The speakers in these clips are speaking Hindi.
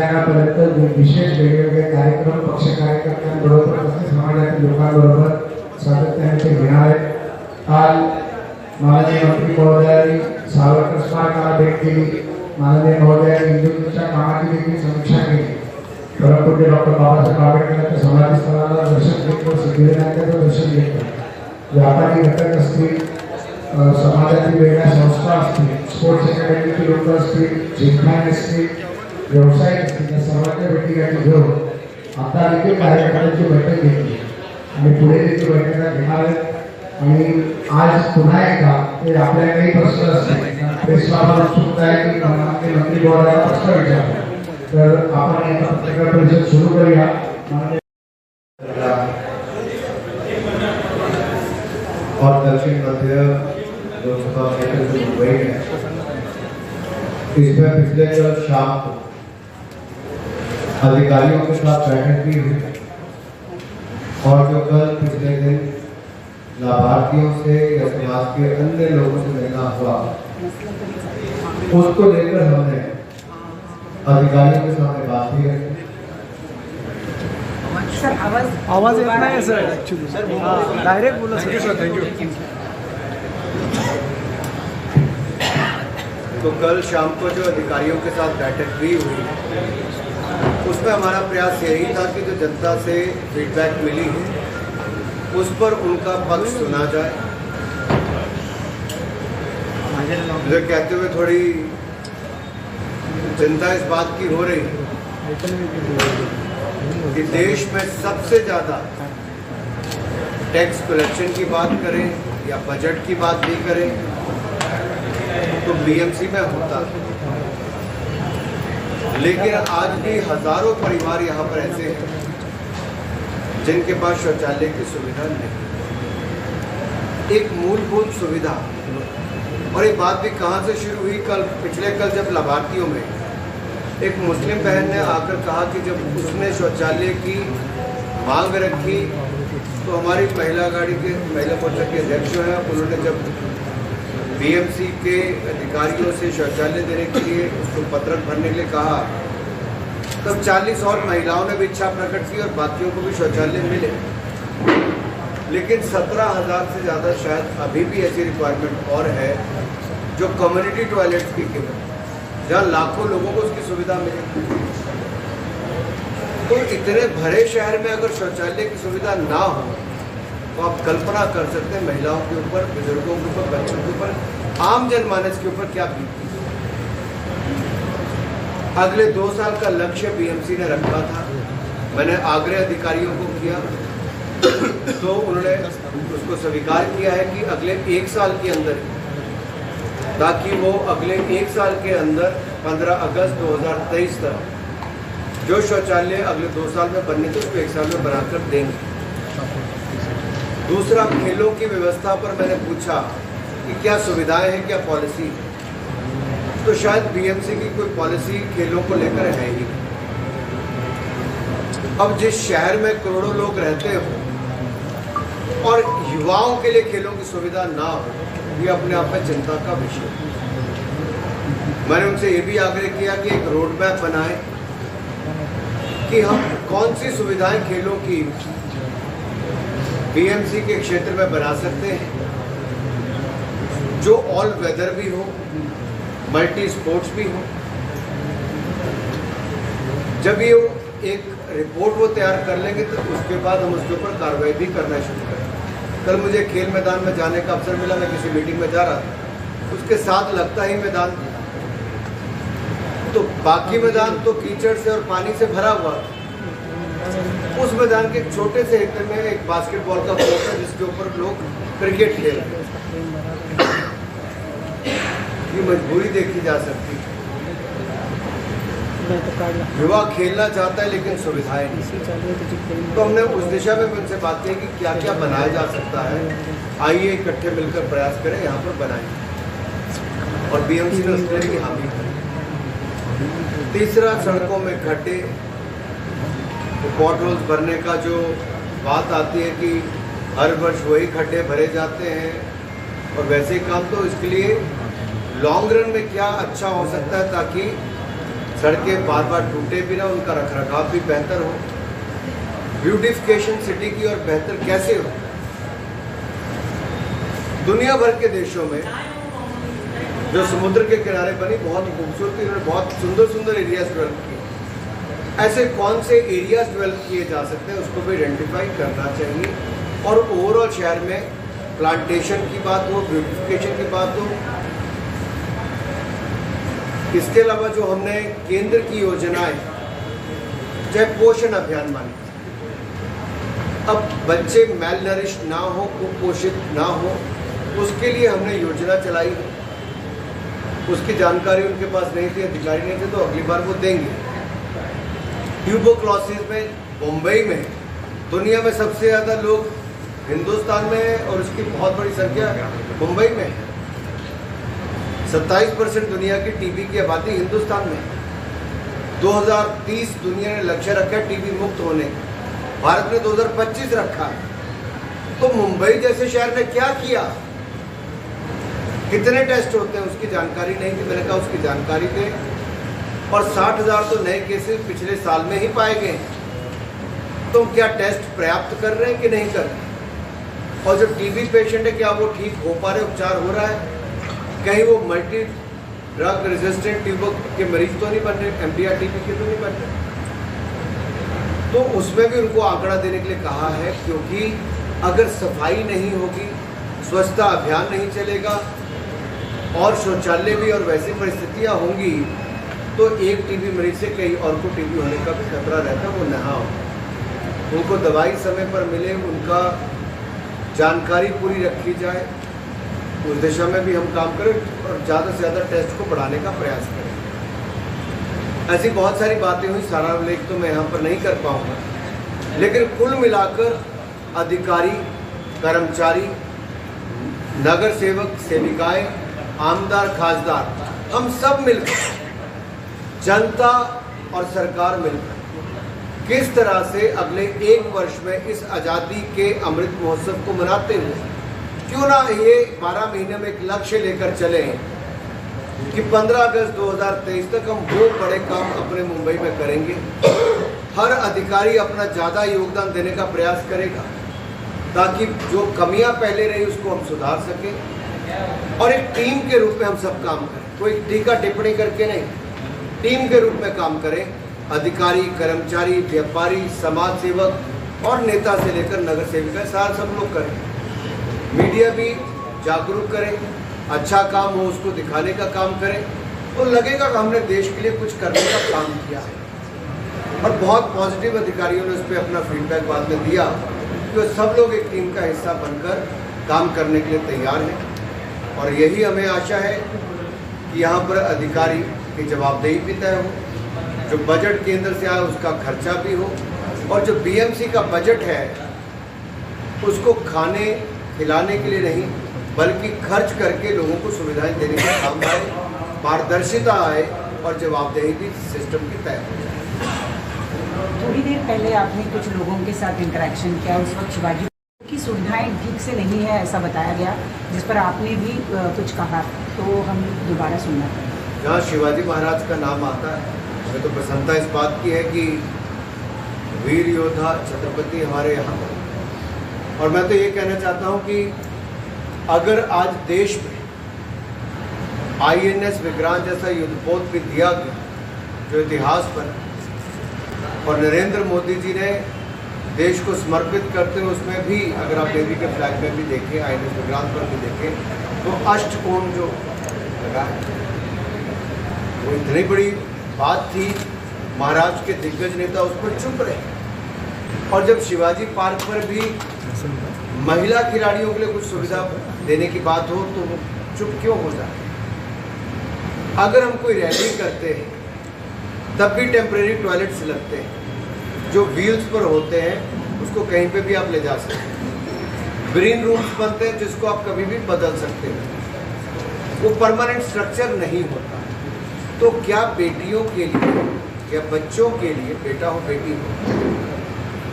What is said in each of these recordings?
महिन्यापर्यंत विशेष वेगवेगळे कार्यक्रम पक्ष कार्यकर्त्यांबरोबर तसेच समाजातील लोकांबरोबर सातत्याने ते घेणार आहेत. काल माननीय मंत्री महोदयांनी सावरकर स्मारकाला भेट दिली. माननीय महोदयांनी हिंदुत्वाच्या कामाची देखील समीक्षा केली. परमपूज्य डॉक्टर बाबासाहेब आंबेडकरांच्या समाधी स्थळाला दर्शन घेतलं, सिद्धिविनायकाचं दर्शन घेतलं. व्यापारी घटक असतील, समाजातील वेगळ्या संस्था असतील, स्पोर्ट्स अकॅडमीचे लोक असतील, जिमखाने असतील, व्यवसायिक असतील, या सर्वांच्या भेटीगाठी घेऊन आता देखील कार्यकर्त्यांची बैठक घेतली आणि पुढे देखील बैठका घेणार आहेत. आणि आज पुन्हा एकदा ते आपल्याला काही प्रश्न असतील प्रेस बाबा उत्सुकता आहे की मंत्री महोदयाला प्रश्न विचारला तर आपण एका पत्रकार परिषद सुरू करूया. और दक्षिण मध्य लोकसभा क्षेत्र से मुंबई है, इसमें पिछले कल शाम को अधिकारियों के साथ बैठक भी हुई और जो कल पिछले दिन लाभार्थियों से या समाज के अन्य लोगों से मिलना हुआ उसको लेकर हमने अधिकारियों के सामने बात भी रखी. सर आवाज येत नाही सर ऍक्च्युली सर डायरेक्ट बोला सर. Thank you. तो कल शाम को जो अधिकारियों के साथ बैठक भी हुई उसमें हमारा प्रयास यही था कि जो जनता से फीडबैक मिली है उस पर उनका पक्ष सुना जाए. मुझे कहते हुए थोड़ी चिंता इस बात की हो रही कि देश में सबसे ज़्यादा टैक्स कलेक्शन की बात करें या बजट की बात भी करें तो बीएमसी में होता है. लेकिन आज भी हजारों परिवार यहाँ पर ऐसे हैं जिनके पास शौचालय की सुविधा नहीं. एक मूलभूत सुविधा. और ये बात भी कहाँ से शुरू हुई, पिछले कल जब लाभार्थियों में एक मुस्लिम बहन ने आकर कहा कि जब उसने शौचालय की मांग रखी तो हमारी महिला मोर्चा के अध्यक्ष जो हैं उन्होंने जब बीएमसी के अधिकारियों से शौचालय देने के लिए उसको पत्रक भरने के लिए कहा तब 40 और महिलाओं ने भी इच्छा प्रकट की और बाकियों को भी शौचालय मिले. लेकिन 17,000 से ज़्यादा शायद अभी भी ऐसी रिक्वायरमेंट और है जो कम्युनिटी टॉयलेट्स की कीमत जहाँ लाखों लोगों को उसकी सुविधा मिले. तो इतने भरे शहर में अगर शौचालय की सुविधा ना हो तो आप कल्पना कर सकते हैं महिलाओं के ऊपर, बुजुर्गों के ऊपर, बच्चों के ऊपर, आम जनमानस के ऊपर क्या बीती. अगले 2 साल का लक्ष्य बीएमसी ने रखा था. मैंने आग्रह अधिकारियों को किया तो उन्होंने उसको स्वीकार किया है कि अगले 1 साल के अंदर, ताकि वो अगले 1 साल के अंदर 15 अगस्त 2023 तक जो शौचालय अगले 2 साल में बनने थे उसको 1 साल में बनाकर देंगे. दूसरा, खेलों की व्यवस्था पर मैंने पूछा कि क्या सुविधाएं हैं, क्या पॉलिसी है. तो शायद बीएमसी की कोई पॉलिसी खेलों को लेकर है ही. अब जिस शहर में करोड़ों लोग रहते हो और युवाओं के लिए खेलों की सुविधा ना हो, ये अपने आप में चिंता का विषय. मैंने उनसे ये भी आग्रह किया कि एक रोड मैप बनाएं कि हम कौन सी सुविधाएं खेलों की बीएमसी के क्षेत्र में बना सकते हैं जो ऑल वेदर भी हो, मल्टी स्पोर्ट्स भी हो. जब ये एक रिपोर्ट वो तैयार कर लेंगे तो उसके बाद हम उसके ऊपर कार्रवाई भी करना शुरू करें. कल मुझे खेल मैदान में जाने का अवसर मिला. मैं किसी मीटिंग में जा रहा था, उसके साथ लगता ही मैदान, तो बाकी मैदान तो कीचड़ से और पानी से भरा हुआ. उस मैदान के छोटे से हिस्से में एक बास्केटबॉल का कोर्ट है जिसके ऊपर लोग क्रिकेट खेल रहे हैं. ये मजबूरी देखी जा सकती है. युवा खेलना चाहता है लेकिन सुविधाएं नहीं. तो हमने उस दिशा में उनसे बात की कि क्या क्या बनाया जा सकता है. आइए इकट्ठे मिलकर प्रयास करें, यहाँ पर बनाएं. और बीएमसी ने उसके लिए हामी करी. तीसरा, सड़कों में खड्डे, पॉट होल्स भरने का जो बात आती है कि हर वर्ष वही खड्डे भरे जाते हैं और वैसे ही काम. तो इसके लिए लॉन्ग रन में क्या अच्छा हो सकता है ताकि सड़कें बार बार टूटे भी ना, उनका रखरखाव भी बेहतर हो, ब्यूटिफिकेशन सिटी की और बेहतर कैसे हो। दुनिया भर के देशों में जो समुद्र के किनारे बनी बहुत खूबसूरती, उन्होंने बहुत सुंदर सुंदर एरियाज डेवलप किए। ऐसे कौन से एरियाज डेवलप किए जा सकते हैं, उसको भी आइडेंटिफाई करना चाहिए। और ओवरऑल शहर में प्लांटेशन की बात हो, ब्यूटिफिकेशन की बात हो। इसके अलावा जो हमने केंद्र की योजनाएं, चाहे पोषण अभियान माने, अब बच्चे मेल नरिश ना हो, कुपोषित ना हो, उसके लिए हमने योजना चलाई। उसकी जानकारी उनके पास नहीं थी, अधिकारी नहीं थे, तो अगली बार वो देंगे। ट्यूबरक्लोसिस में मुंबई में दुनिया में सबसे ज़्यादा लोग हिंदुस्तान में है और उसकी बहुत बड़ी संख्या मुंबई में है। 27% दुनिया की टीबी की आबादी हिंदुस्तान में। 2030 दुनिया ने लक्ष्य रखा है टीबी मुक्त होने, भारत ने 2025 रखा है। तो मुंबई जैसे शहर ने क्या किया, कितने टेस्ट होते हैं उसकी जानकारी नहीं थी। मैंने कहा उसकी जानकारी दें। और 60,000 तो नए केसेस पिछले साल में ही पाए गए। तो क्या टेस्ट पर्याप्त कर रहे हैं कि नहीं कर रहे? और जो टीबी पेशेंट है, क्या वो ठीक हो पा रहे, उपचार हो रहा है? कहीं वो मल्टी ड्रग रेजिस्टेंट ट्यूबर के मरीज तो नहीं बन रहे, MDR टीबी के तो नहीं बन रहे? तो उसमें भी उनको आंकड़ा देने के लिए कहा है, क्योंकि अगर सफाई नहीं होगी, स्वच्छता अभियान नहीं चलेगा और शौचालय भी और वैसी परिस्थितियां होंगी, तो एक टीबी मरीज से कई और को टीबी होने का भी खतरा रहता है। वो नहा हो, उनको दवाई समय पर मिले, उनका जानकारी पूरी रखी जाए, उस दिशा में भी हम काम करें और ज़्यादा से ज़्यादा टेस्ट को बढ़ाने का प्रयास करें। ऐसी बहुत सारी बातें हुई, सारा उल्लेख तो मैं यहाँ पर नहीं कर पाऊँगा, लेकिन कुल मिलाकर अधिकारी, कर्मचारी, नगर सेवक, सेविकाएं, आमदार, खासदार, हम सब मिलकर, जनता और सरकार मिलकर किस तरह से अगले 1 वर्ष में इस आज़ादी के अमृत महोत्सव को मनाते हुए, क्यों ना ये 12 महीने में एक लक्ष्य लेकर चले कि 15 अगस्त 2023 तक हम वो बड़े काम अपने मुंबई में करेंगे। हर अधिकारी अपना ज़्यादा योगदान देने का प्रयास करेगा ताकि जो कमियां पहले रही उसको हम सुधार सकें और एक टीम के रूप में हम सब काम करें। कोई टीका टिप्पणी करके नहीं, टीम के रूप में काम करें। अधिकारी, कर्मचारी, व्यापारी, समाज सेवक और नेता से लेकर नगर सेविका, सारा सब लोग करें। मीडिया भी जागरूक करें, अच्छा काम हो उसको दिखाने का काम करें, तो लगेगा कि हमने देश के लिए कुछ करने का काम किया है। और बहुत पॉजिटिव अधिकारियों ने उस पर अपना फीडबैक बाद में दिया कि सब लोग एक टीम का हिस्सा बनकर काम करने के लिए तैयार हैं। और यही हमें आशा है कि यहाँ पर अधिकारी की जवाबदेही भी तय हो, जो बजट केंद्र से आए उसका खर्चा भी हो, और जो BMC का बजट है उसको खाने खिलाने के लिए नहीं बल्कि खर्च करके लोगों को सुविधाएं देने का काम आए, पारदर्शिता आए और जवाबदेही भी सिस्टम की तय हो। थोड़ी देर पहले आपने कुछ लोगों के साथ इंटरेक्शन किया, उस वक्त शिवाजी की सुविधाएं ठीक से नहीं है ऐसा बताया गया, जिस पर आपने भी कुछ कहा, तो हम दोबारा सुनना चाहेंगे। जहाँ शिवाजी महाराज का नाम आता है, हमें तो प्रसन्नता इस बात की है कि वीर योद्धा छत्रपति हमारे यहाँ पर। और मैं तो ये कहना चाहता हूँ कि अगर आज देश में INS विक्रांत जैसा युद्धपोत भी दिया गया जो इतिहास पर, और नरेंद्र मोदी जी ने देश को समर्पित करते हुए उसमें भी, अगर आप नेवी के फ्लैग में भी देखें, INS विक्रांत पर भी देखें, तो अष्टकोण जो लगा है वो इतनी बड़ी बात थी। महाराष्ट्र के दिग्गज नेता उस पर चुप रहे। और जब शिवाजी पार्क पर भी महिला खिलाड़ियों के लिए कुछ सुविधा देने की बात हो तो वो चुप क्यों हो जाए? अगर हम कोई रैली करते हैं तब भी टेम्परेरी टॉयलेट्स लगते हैं जो व्हील्स पर होते हैं, उसको कहीं पे भी आप ले जा सकते हैं। ग्रीन रूम्स बनते हैं जिसको आप कभी भी बदल सकते हैं, वो परमानेंट स्ट्रक्चर नहीं होता। तो क्या बेटियों के लिए या बच्चों के लिए, बेटा हो बेटी हो,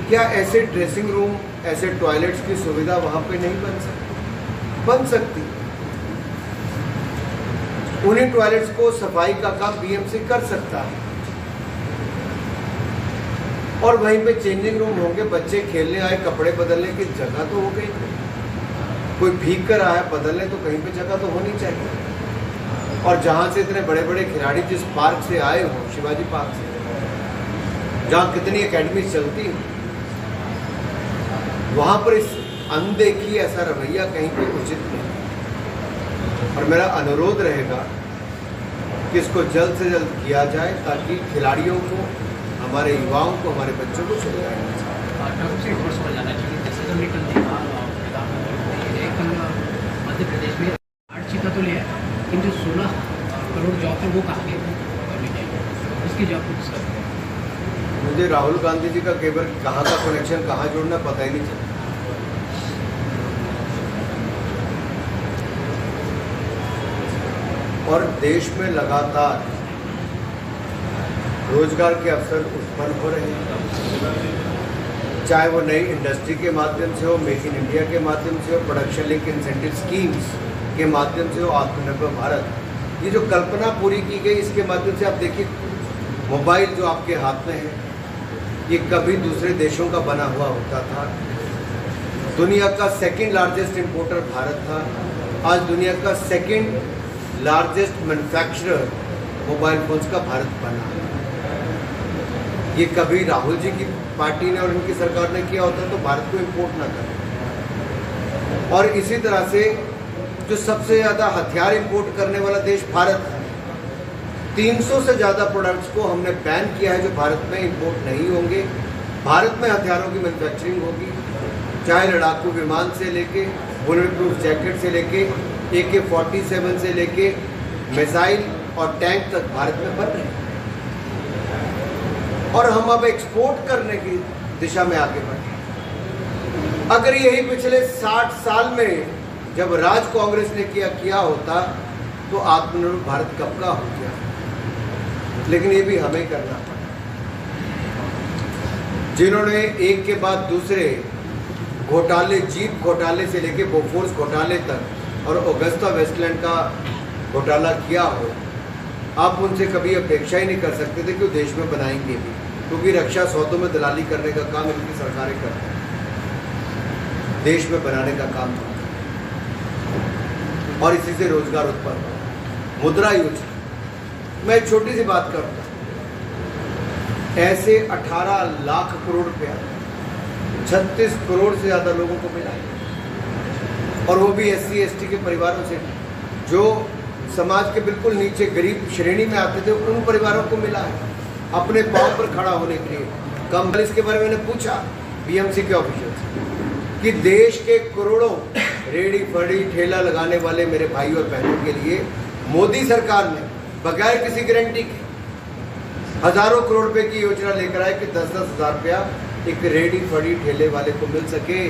क्या ऐसे ड्रेसिंग रूम, ऐसे टॉयलेट्स की सुविधा वहाँ पे नहीं बन सकती? बन सकती। उन्हीं टॉयलेट्स को सफाई का काम BMC कर सकता है। और वहीं पे चेंजिंग रूम होंगे, बच्चे खेलने आए, कपड़े बदलने की जगह तो हो गई, कोई भीग कर आया बदलने तो कहीं पे जगह तो होनी चाहिए। और जहाँ से इतने बड़े बड़े खिलाड़ी जिस पार्क से आए हों, शिवाजी पार्क से, जहाँ कितनी एकेडमी चलती हैं, वहाँ पर इस अनदेखी ऐसा रवैया कहीं पे उचित नहीं। और मेरा अनुरोध रहेगा कि इसको जल्द से जल्द किया जाए ताकि खिलाड़ियों को, हमारे युवाओं को, हमारे बच्चों को सुविधा मिल जाए। मध्य प्रदेश में 8 चीता तो लिया, लेकिन जो 16 करोड़ जॉब है वो कहाँ गए, उसकी जॉब को डिस्कस करें। मुझे राहुल गांधी जी का केवल कहाँ का कनेक्शन कहाँ जोड़ना पता ही नहीं चला। और देश में लगातार रोजगार के अवसर उत्पन्न हो रहे हैं, चाहे वो नई इंडस्ट्री के माध्यम से हो, मेक इन इंडिया के माध्यम से हो, प्रोडक्शन लिंक इंसेंटिव स्कीम्स के माध्यम से हो, आत्मनिर्भर भारत, ये जो कल्पना पूरी की गई, इसके माध्यम से आप देखिए मोबाइल जो आपके हाथ में है, ये कभी दूसरे देशों का बना हुआ होता था। दुनिया का सेकंड लार्जेस्ट इंपोर्टर भारत था, आज दुनिया का second largest manufacturer mobile phones का भारत बना। ये कभी राहुल जी की पार्टी ने और इनकी सरकार ने किया होता तो भारत को इंपोर्ट ना कर। और इसी तरह से जो सबसे ज़्यादा हथियार इंपोर्ट करने वाला देश भारत है, 300 से ज़्यादा प्रोडक्ट्स को हमने बैन किया है जो भारत में इंपोर्ट नहीं होंगे। भारत में हथियारों की मैन्युफैक्चरिंग होगी, चाहे लड़ाकू विमान से लेके बुलेट प्रूफ जैकेट से लेके AK-47 से लेके मिसाइल और टैंक तक भारत में बन रहे हैं। और हम अब एक्सपोर्ट करने की दिशा में आगे बढ़े। अगर यही पिछले 60 साल में जब राज कांग्रेस ने किया होता तो आत्मनिर्भर भारत कब का हो गया, लेकिन ये भी हमें करना पड़ा। जिन्होंने एक के बाद दूसरे घोटाले, जीप घोटाले से लेके बोफोर्स घोटाले तक और ऑगस्टा वेस्टलैंड का घोटाला किया हो, आप उनसे कभी अपेक्षा ही नहीं कर सकते थे कि वो देश में बनाएंगे भी, क्योंकि रक्षा सौदों में दलाली करने का काम इनकी सरकारें करती हैं, देश में बनाने का काम और इसी से रोजगार उत्पन्न। मुद्रा योजना, मैं एक छोटी सी बात करता हूँ, ऐसे 18 लाख करोड़ रुपया 36 करोड़ से ज़्यादा लोगों को मिला है, और वो भी SC/ST के परिवारों से, जो समाज के बिल्कुल नीचे गरीब श्रेणी में आते थे, उन परिवारों को मिला है अपने पांव पर खड़ा होने के लिए। कम इसके बारे में मैंने पूछा BMC के ऑफिसर से कि देश के करोड़ों रेडी फड़ी ठेला लगाने वाले मेरे भाई और बहनों के लिए मोदी सरकार ने बगैर किसी गारंटी के हजारों करोड़ रुपए की योजना लेकर आए कि 10-10 हज़ार रुपया एक रेडी फड़ी ठेले वाले को मिल सके,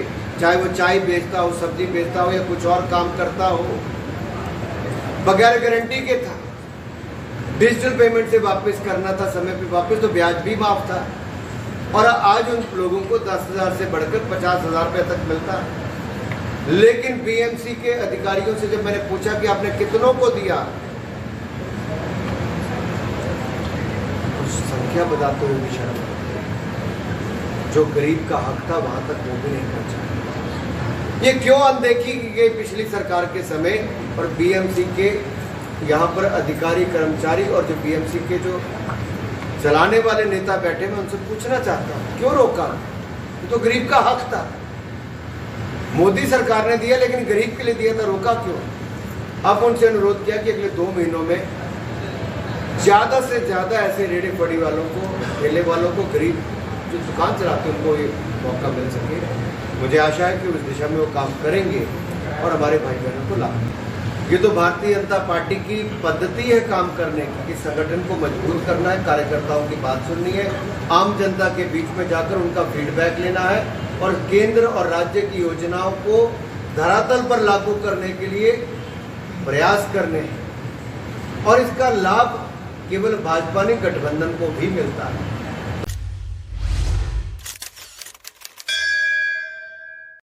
चाहे वो चाय बेचता हो, सब्जी बेचता हो या कुछ और काम करता हो, बगैर गारंटी के था। डिजिटल पेमेंट से वापस करना था समय पे वापस, तो ब्याज भी माफ था। और आज उन लोगों को 10,000 से बढ़कर 50,000 रुपये तक मिलता है। लेकिन BMC के अधिकारियों से जब मैंने पूछा कि आपने कितनों को दिया, संख्या बताते हुए भी शर्म, जो गरीब का हक था वहां तक वो भी नहीं पहुंचा। ये क्यों अनदेखी की गई पिछली सरकार के समय, और BMC के यहाँ पर अधिकारी कर्मचारी और जो BMC के जो चलाने वाले नेता बैठे, मैं उनसे पूछना चाहता हूँ क्यों रोका? ये तो गरीब का हक था, मोदी सरकार ने दिया लेकिन गरीब के लिए दिया था, रोका क्यों? अब उनसे अनुरोध किया कि अगले 2 महीनों में ज़्यादा से ज़्यादा ऐसे रेडी फड़ी वालों को, ठेले वालों को, गरीब जो दुकान चलाते हैं उनको ये मौका मिल सके। मुझे आशा है कि उस दिशा में वो काम करेंगे और हमारे भाई बहनों को लाभ। ये तो भारतीय जनता पार्टी की पद्धति है काम करने की, कि संगठन को मजबूत करना है, कार्यकर्ताओं की बात सुननी है, आम जनता के बीच में जाकर उनका फीडबैक लेना है और केंद्र और राज्य की योजनाओं को धरातल पर लागू करने के लिए प्रयास करने हैं। और इसका लाभ केवल भाजपा नहीं, गठबंधन को भी मिलता है।